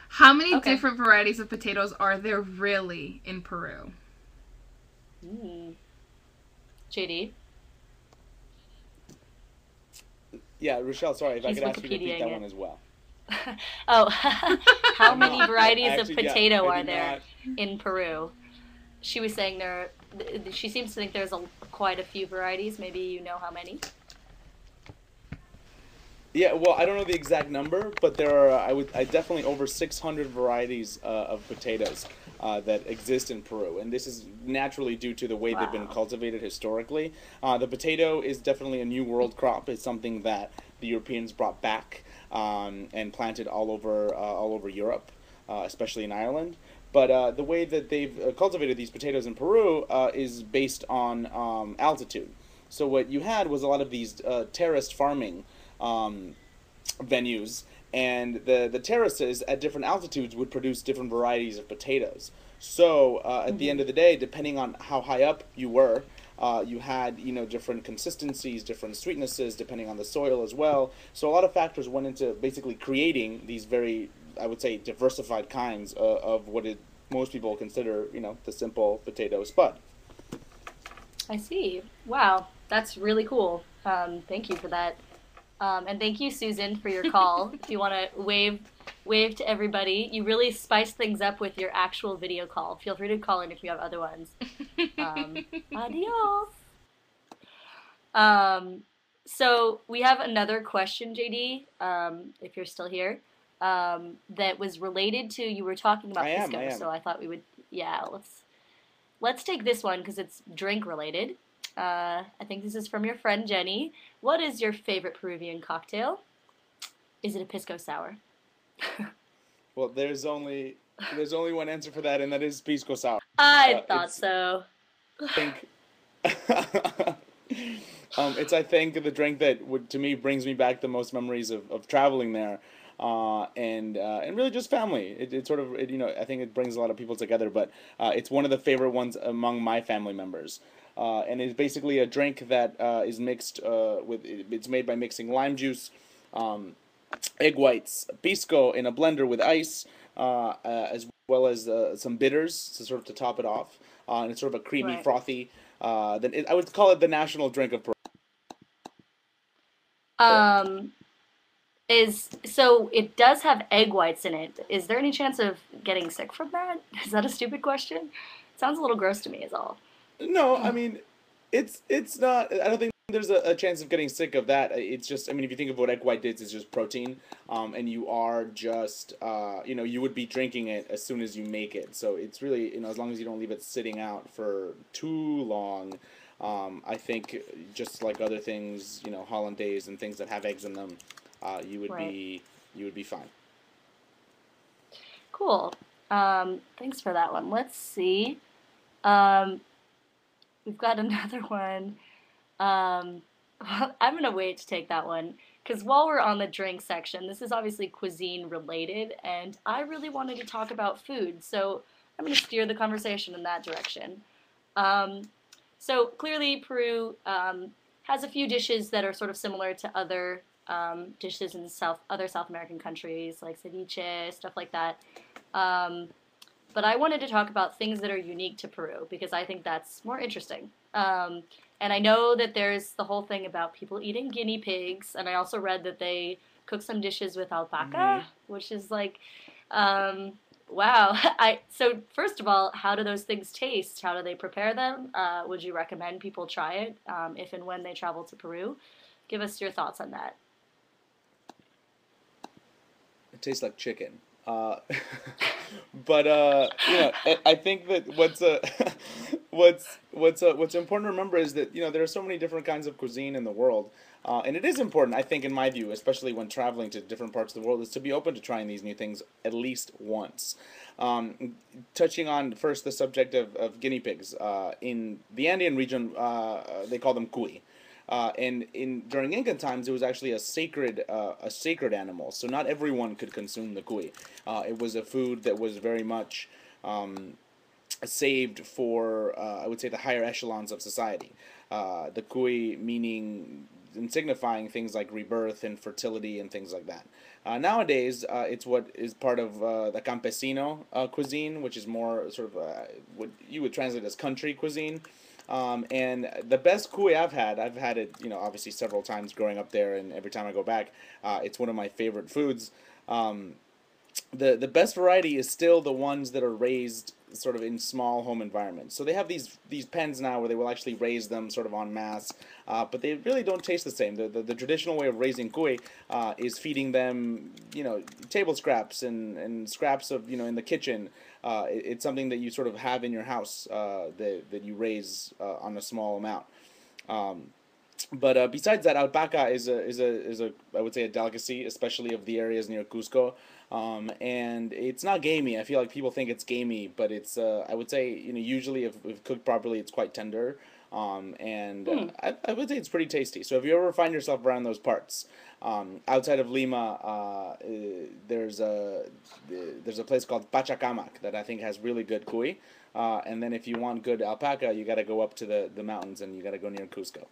How many Okay. different varieties of potatoes are there really in Peru? Mm. JD, Yeah, Rochelle, sorry, if I he's could ask you to repeat Wikipediaing that one it. as well. Oh, how I'm many not. I varieties of actually, yeah, potato I are do there not. in Peru? She was saying she seems to think there's quite a few varieties. Maybe you know how many? Yeah, well, I don't know the exact number, but there are, I definitely over 600 varieties of potatoes that exist in Peru, and this is naturally due to the way they've been Wow. cultivated historically. The potato is definitely a new world crop. It's something that the Europeans brought back and planted all over Europe, especially in Ireland. But the way that they've cultivated these potatoes in Peru is based on altitude. So what you had was a lot of these terraced farming um, venues, and the terraces at different altitudes would produce different varieties of potatoes. So at the Hmm. end of the day, depending on how high up you were, you had different consistencies, different sweetnesses, depending on the soil as well. So a lot of factors went into basically creating these very, I would say, diversified kinds of what most people consider the simple potato spud. I see. Wow, that's really cool. Thank you for that. And thank you, Susan, for your call. If you want to wave to everybody, you really spice things up with your actual video call. Feel free to call in if you have other ones. Adios. Um, so we have another question, JD, if you're still here, that was related to you were talking I about am. I pisco. am. So I thought we would, yeah, let's take this one because it's drink related. I think this is from your friend Jenny. What is your favorite Peruvian cocktail? Is it a pisco sour? Well, there's only one answer for that, and that is pisco sour. I thought It's so. I think it's I think the drink that would to me brings me back the most memories of traveling there, and really just family. It sort of I think it brings a lot of people together, but it's one of the favorite ones among my family members. And it's basically a drink that is mixed it's made by mixing lime juice, um, egg whites, pisco in a blender with ice, as well as some bitters to sort of to top it off. And it's sort of a creamy, Right. frothy. I would call it the national drink of Peru. Um, is so it does have egg whites in it. Is there any chance of getting sick from that? Is that a stupid question? Sounds a little gross to me, is all. No, I mean, it's not. I don't think there's a chance of getting sick of that. It's just, I mean, if you think of what egg white is, it's just protein, and you are just, you would be drinking it as soon as you make it. So it's really, as long as you don't leave it sitting out for too long, I think just like other things, hollandaise and things that have eggs in them, you would Right. be you would be fine. Cool. Thanks for that one. Let's see. Um, we've got another one. Um, I'm gonna wait to take that one because while we're on the drink section, this is obviously cuisine related, and I really wanted to talk about food, so I'm gonna steer the conversation in that direction. Um, so clearly, Peru has a few dishes that are sort of similar to other dishes in other South American countries, like ceviche, stuff like that. Um, but I wanted to talk about things that are unique to Peru because I think that's more interesting. And I know that there's the whole thing about people eating guinea pigs, and I also read that they cook some dishes with alpaca, Hmm. which is like, um, wow. I so first of all, how do those things taste? How do they prepare them? Would you recommend people try it if and when they travel to Peru? Give us your thoughts on that. It tastes like chicken. But I think that what's important to remember is that there are so many different kinds of cuisine in the world, and it is important, I think, in my view, especially when traveling to different parts of the world, is to be open to trying these new things at least once. Touching on first the subject of guinea pigs, in the Andean region, they call them cuy. And in during Inca times, it was actually a sacred animal. So not everyone could consume the cuy. It was a food that was very much um, saved for I would say the higher echelons of society. The cuy meaning and signifying things like rebirth and fertility and things like that. Nowadays, it's what is part of the campesino cuisine, which is more sort of what you would translate as country cuisine. And the best cuy I've had it, obviously several times growing up there, and every time I go back, it's one of my favorite foods. Um, the best variety is still the ones that are raised sort of in small home environments. So they have these pens now where they will actually raise them sort of en masse, but they really don't taste the same. The traditional way of raising cuy is feeding them, table scraps and scraps of, in the kitchen. It's something that you sort of have in your house that you raise on a small amount. Um, but besides that, alpaca is a I would say a delicacy, especially of the areas near Cusco. And it's not gamey. I feel like people think it's gamey, but it's I would say usually if cooked properly, it's quite tender. And Hmm. I would say it's pretty tasty. So if you ever find yourself around those parts, outside of Lima, there's a place called Pachacamac that I think has really good cuy. And then if you want good alpaca, you got to go up to the mountains and you got to go near Cusco.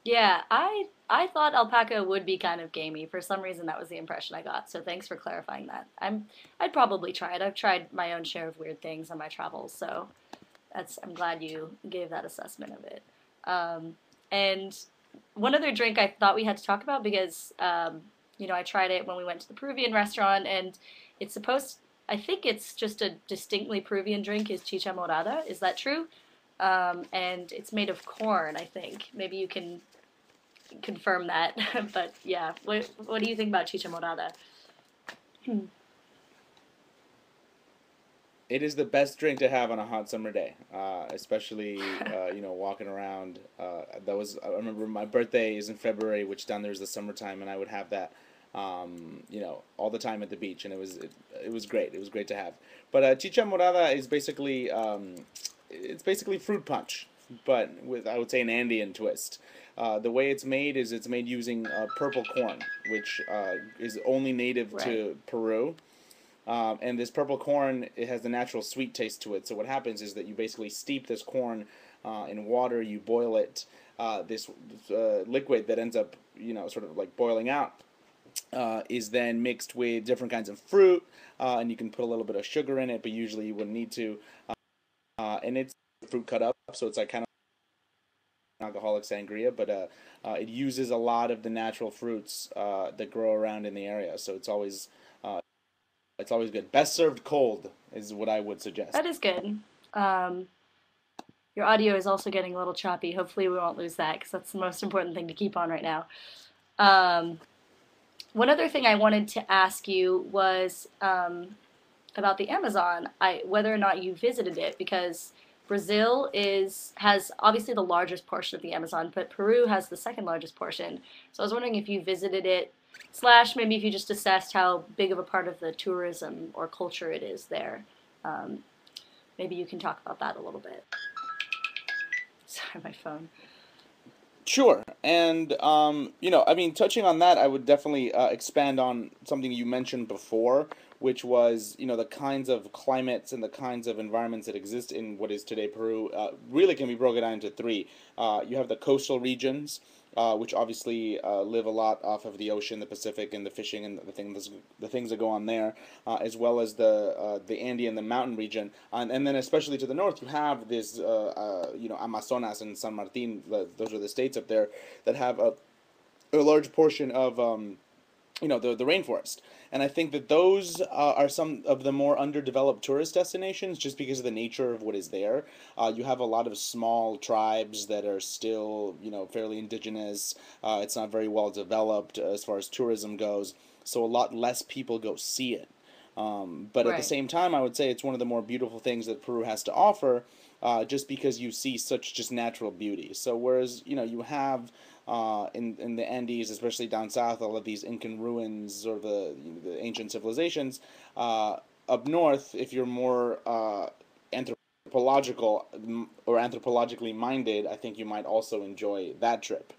Yeah, I thought alpaca would be kind of gamey. For some reason, that was the impression I got. So thanks for clarifying that. I'd probably try it. I've tried my own share of weird things on my travels, so I'm glad you gave that assessment of it. And one other drink I thought we had to talk about because I tried it when we went to the Peruvian restaurant, and it's supposed. I think it's just a distinctly Peruvian drink. Is chicha morada? Is that true? And it's made of corn, I think. Maybe you can confirm that. But yeah, what do you think about chicha morada? Hmm. It is the best drink to have on a hot summer day, especially walking around. I remember my birthday is in February, which down there is the summertime, and I would have that, all the time at the beach, and it was great. It was great to have. But chicha morada is basically it's basically fruit punch, but with I would say an Andean twist. The way it's made is it's made using purple corn, which is only native Right. to Peru. And this purple corn, it has the natural sweet taste to it. So what happens is that you basically steep this corn in water, you boil it. This liquid that ends up, sort of like boiling out, is then mixed with different kinds of fruit, and you can put a little bit of sugar in it, but usually you wouldn't need to. And it's fruit cut up, so it's like kind of alcoholic sangria, but it uses a lot of the natural fruits that grow around in the area. So uh, it's always good. Best served cold is what I would suggest. That is good. Um, your audio is also getting a little choppy. Hopefully, we won't lose that because that's the most important thing to keep on right now. Um, One other thing I wanted to ask you was about the Amazon, whether or not you visited it, because Brazil has obviously the largest portion of the Amazon, but Peru has the second largest portion. So I was wondering if you visited it, slash maybe if you just assessed how big of a part of the tourism or culture it is there. Um, Maybe you can talk about that a little bit. Sorry, my phone. Sure, and I mean, touching on that, I would definitely expand on something you mentioned before, which was, the kinds of climates and the kinds of environments that exist in what is today Peru. Really can be broken down into three. You have the coastal regions, which obviously live a lot off of the ocean, the Pacific, and the fishing and the things that go on there, as well as the Andean, the mountain region, and then especially to the north, you have this Amazonas and San Martin. Those are the states up there that have a large portion of the rainforest. And I think that those are some of the more underdeveloped tourist destinations just because of the nature of what is there. You have a lot of small tribes that are still, fairly indigenous. It's not very well developed as far as tourism goes, so a lot less people go see it. But at the Right. same time, I would say it's one of the more beautiful things that Peru has to offer, just because you see such just natural beauty. So whereas you have in the Andes, especially down south, all of these Incan ruins or the ancient civilizations. Up north, if you're more anthropological or anthropologically minded, I think you might also enjoy that trip.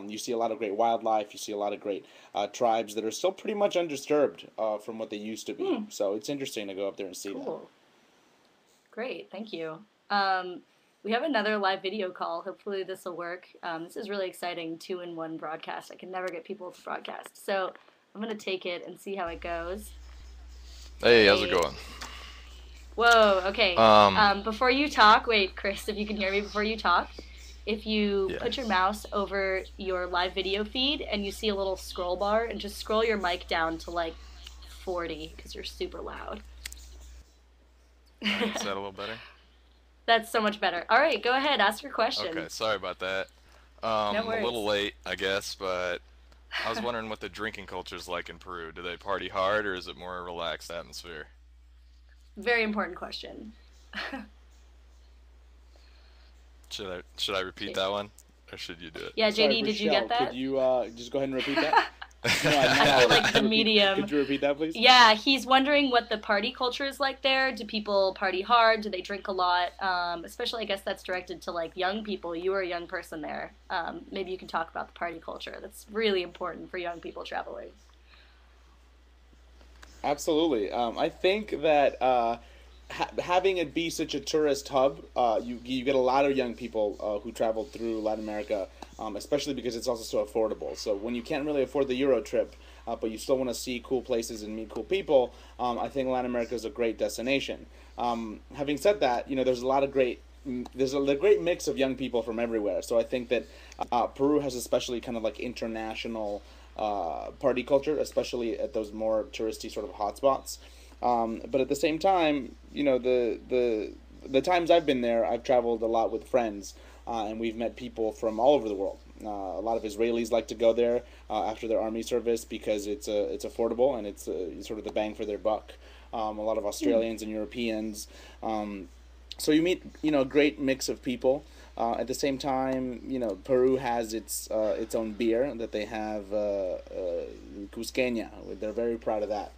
You see a lot of great wildlife. You see a lot of great tribes that are still pretty much undisturbed from what they used to be. Hmm. So it's interesting to go up there and see that. Cool. Great. Thank you. Um, We have another live video call. Hopefully this will work. This is really exciting, 2-in-1 broadcast. I can never get people to broadcast. So I'm going to take it and see how it goes. Hey, how's it Hey. going? Whoa, okay. Um, Before you talk, wait, Chris, if you can hear me before you talk, if you yeah. put your mouse over your live video feed and you see a little scroll bar, and just scroll your mic down to like 40 because you're super loud. Alright, is that a little better? That's so much better. All right, go ahead, ask your question. Okay, sorry about that. No A worries. little late, I guess, but I was wondering what the drinking culture's like in Peru. Do they party hard, or is it more a relaxed atmosphere? Very important question. Should I repeat that one, or should you do it? Yeah, Sorry, JD, did you Rochelle, get that? could you just go ahead and repeat that? No, I feel like the repeat- medium. Could you repeat that, please? Yeah, he's wondering what the party culture is like there. Do people party hard? Do they drink a lot? Especially, I guess that's directed to like young people. You are a young person there. Maybe you can talk about the party culture. That's really important for young people traveling. Absolutely. I think that having it be such a tourist hub, you get a lot of young people who travel through Latin America, especially because it's also so affordable. So when you can't really afford the Euro trip, but you still want to see cool places and meet cool people, I think Latin America is a great destination. Having said that, there's a lot of there's a great mix of young people from everywhere. So I think that Peru has especially kind of like international party culture, especially at those more touristy sort of hotspots. But at the same time, the times I've been there, I've traveled a lot with friends, and we've met people from all over the world. A lot of Israelis like to go there after their army service because it's affordable and it's sort of the bang for their buck. A lot of Australians and Europeans. So you meet a great mix of people. At the same time, Peru has its own beer that they have, Cusqueña. They're very proud of that.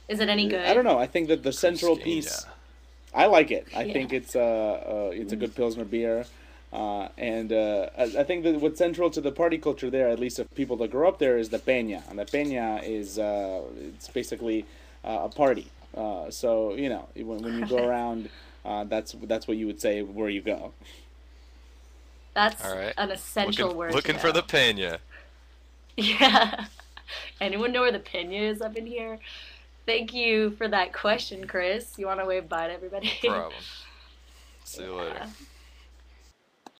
Is it any good? I don't know. I think that the central Cusqueña. piece, I like it. I Yeah. think it's a good Pilsner beer. I think that what's central to the party culture there, at least of people that grow up there, is the peña. And the peña is it's basically a party. So when you go around, that's what you would say where you go. That's All right. an essential word. to Looking for know. the peña. Yeah. Anyone know where the pena is up in here? Thank you for that question, Chris. You want to wave bye to everybody? No problem. See you later. Yeah.